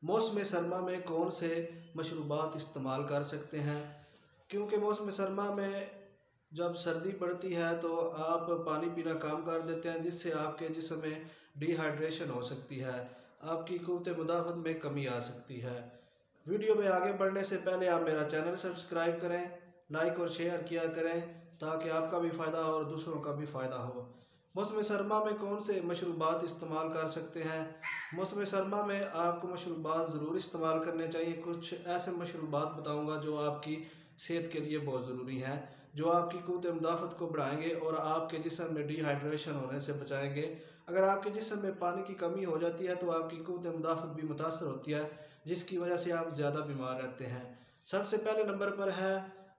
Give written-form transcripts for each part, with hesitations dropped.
मौसम सरमा में कौन से मशरूबात इस्तेमाल कर सकते हैं? क्योंकि मौसम सरमा में जब सर्दी पड़ती है तो आप पानी पीना कम कर देते हैं, जिससे आपके जिस्म में डिहाइड्रेशन हो सकती है, आपकी क़ुव्वत मुदाफ़त में कमी आ सकती है। वीडियो में आगे बढ़ने से पहले आप मेरा चैनल सब्सक्राइब करें, लाइक और शेयर किया करें ताकि आपका भी फ़ायदा और दूसरों का भी फ़ायदा हो। मौसम सरमा में कौन से मशरूबात इस्तेमाल कर सकते हैं? मौसम सरमा में आपको मशरूबात ज़रूर इस्तेमाल करने चाहिए। कुछ ऐसे मशरूबात बताऊंगा जो आपकी सेहत के लिए बहुत ज़रूरी हैं, जो आपकी क़ुव्वत मुदाफ़त को बढ़ाएंगे और आपके जिस्म में डिहाइड्रेशन होने से बचाएंगे। अगर आपके जिस्म में पानी की कमी हो जाती है तो आपकी क़ुव्वत मुदाफ़त भी मुतासर होती है, जिसकी वजह से आप ज़्यादा बीमार रहते हैं। सबसे पहले नंबर पर है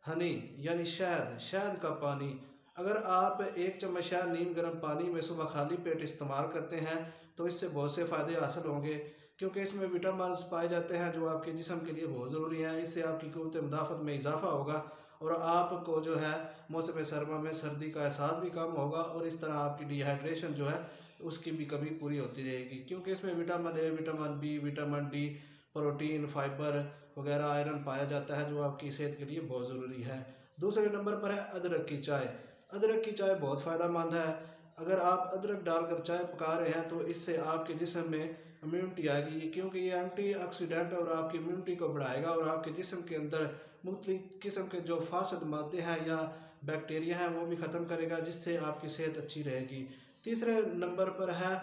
हनी यानी शहद, शहद का पानी। अगर आप 1 चम्मच शहद नीम गर्म पानी में सुबह खाली पेट इस्तेमाल करते हैं तो इससे बहुत से फ़ायदे हासिल होंगे, क्योंकि इसमें विटामिन पाए जाते हैं जो आपके जिस्म के लिए बहुत ज़रूरी हैं। इससे आपकी क़ुव्वत मुदाफ़त में इजाफ़ा होगा और आपको जो है मौसम सरमा में सर्दी का एहसास भी कम होगा और इस तरह आपकी डिहाइड्रेशन जो है उसकी भी कमी पूरी होती रहेगी, क्योंकि इसमें vitamin A, vitamin B, vitamin D, protein, fibre वगैरह, आयरन पाया जाता है जो आपकी सेहत के लिए बहुत ज़रूरी है। दूसरे नंबर पर है अदरक की चाय। अदरक की चाय बहुत फ़ायदेमंद है। अगर आप अदरक डालकर चाय पका रहे हैं तो इससे आपके जिस्म में इम्यूनिटी आएगी, क्योंकि ये एंटीऑक्सीडेंट और आपकी इम्यूनिटी को बढ़ाएगा और आपके जिस्म के अंदर मुख्तलिफ किस्म के जो फासद मादे हैं या बैक्टीरिया हैं वो भी ख़त्म करेगा, जिससे आपकी सेहत अच्छी रहेगी। तीसरे नंबर पर है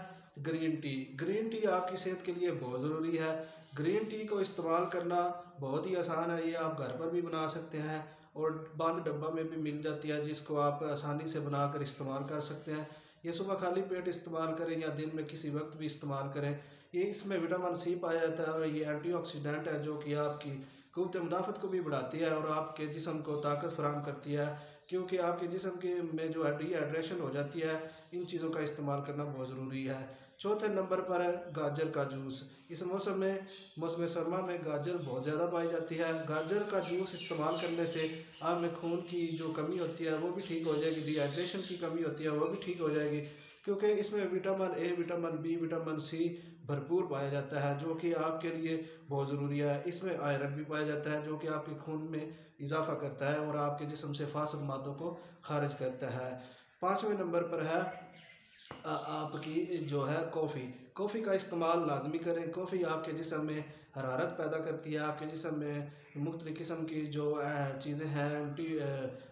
ग्रीन टी। ग्रीन टी आपकी सेहत के लिए बहुत ज़रूरी है। ग्रीन टी को इस्तेमाल करना बहुत ही आसान है, ये आप घर पर भी बना सकते हैं और बंद डब्बा में भी मिल जाती है, जिसको आप आसानी से बनाकर इस्तेमाल कर सकते हैं। ये सुबह खाली पेट इस्तेमाल करें या दिन में किसी वक्त भी इस्तेमाल करें। ये इसमें विटामिन सी पाया जाता है और ये एंटीऑक्सीडेंट है जो कि आपकी क़ुव्वत मुदाफ़त को भी बढ़ाती है और आपके जिस्म को ताकत फराहम करती है, क्योंकि आपके जिस्म के में जो है डिहाइड्रेशन हो जाती है। इन चीज़ों का इस्तेमाल करना बहुत ज़रूरी है। चौथे नंबर पर है गाजर का जूस। इस मौसम सरमा में गाजर बहुत ज़्यादा पाई जाती है। गाजर का जूस इस्तेमाल करने से आप में खून की जो कमी होती है वो भी ठीक हो जाएगी, डिहाइड्रेशन की कमी होती है वो भी ठीक हो जाएगी, क्योंकि इसमें vitamin A, vitamin B, vitamin C भरपूर पाया जाता है जो कि आपके लिए बहुत ज़रूरी है। इसमें आयरन भी पाया जाता है जो कि आपके खून में इजाफ़ा करता है और आपके जिस्म से फासद मादों को खारिज करता है। 5वें नंबर पर है आपकी जो है कॉफ़ी। कॉफ़ी का इस्तेमाल लाजमी करें। कॉफ़ी आपके जिस्म में हरारत पैदा करती है, आपके जिस्म में मुख्तलिफ़ किस्म की जो चीज़ें हैं एंटी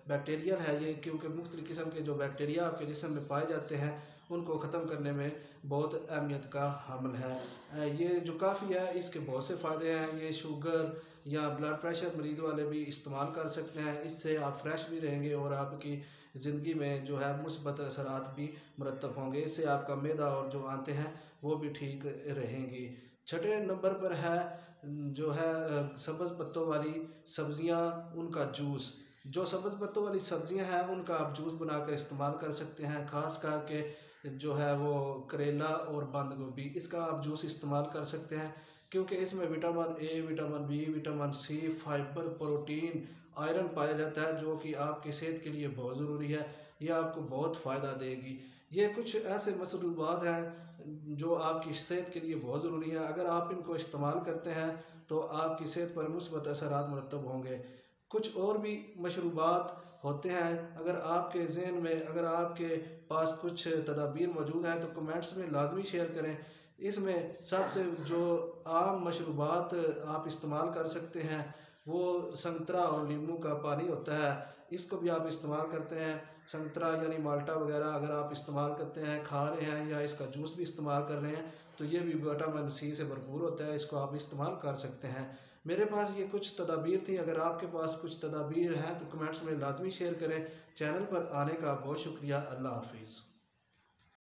बैक्टीरियल है ये, क्योंकि मुख्तलिफ़ किस्म के जो बैक्टीरिया आपके जिस्म में पाए जाते हैं उनको ख़त्म करने में बहुत अहमियत का हामिल है। ये जो कॉफ़ी है इसके बहुत से फ़ायदे हैं। ये शुगर या ब्लड प्रेशर मरीज़ वाले भी इस्तेमाल कर सकते हैं। इससे आप फ्रेश भी रहेंगे और आपकी ज़िंदगी में जो है मुस्बत असरात भी मुरतब होंगे। इससे आपका मैदा और जो आंतें हैं वो भी ठीक रहेंगी। छठे नंबर पर है जो है सब्ज़ पत्तों वाली सब्ज़ियाँ, उनका जूस। जो सब्ज़ पत्तों वाली सब्ज़ियाँ हैं उनका आप जूस बनाकर इस्तेमाल कर सकते हैं, ख़ास करके जो है वो करेला और बंद गोभी, इसका आप जूस इस्तेमाल कर सकते हैं, क्योंकि इसमें vitamin A, vitamin B, vitamin C, fibre, protein, iron पाया जाता है जो कि आपकी सेहत के लिए बहुत ज़रूरी है। यह आपको बहुत फ़ायदा देगी। ये कुछ ऐसे मशरूबात हैं जो आपकी सेहत के लिए बहुत ज़रूरी है। अगर आप इनको इस्तेमाल करते हैं तो आपकी सेहत पर मुस्बत असरात मुरतब होंगे। कुछ और भी मशरूबात होते हैं, अगर आपके ज़हन में, अगर आपके पास कुछ तदाबीर मौजूद हैं तो कमेंट्स में लाजमी शेयर करें। इसमें सबसे जो आम मशरूबात आप इस्तेमाल कर सकते हैं वो संतरा और नींबू का पानी होता है, इसको भी आप इस्तेमाल करते हैं। संतरा यानी माल्टा वगैरह अगर आप इस्तेमाल करते हैं, खा रहे हैं या इसका जूस भी इस्तेमाल कर रहे हैं तो ये भी विटामिन सी से भरपूर होता है, इसको आप इस्तेमाल कर सकते हैं। मेरे पास ये कुछ तदाबीर थी। अगर आपके पास कुछ तदाबीर हैं तो कमेंट्स में लाजमी शेयर करें। चैनल पर आने का बहुत शुक्रिया। अल्लाह हाफिज़।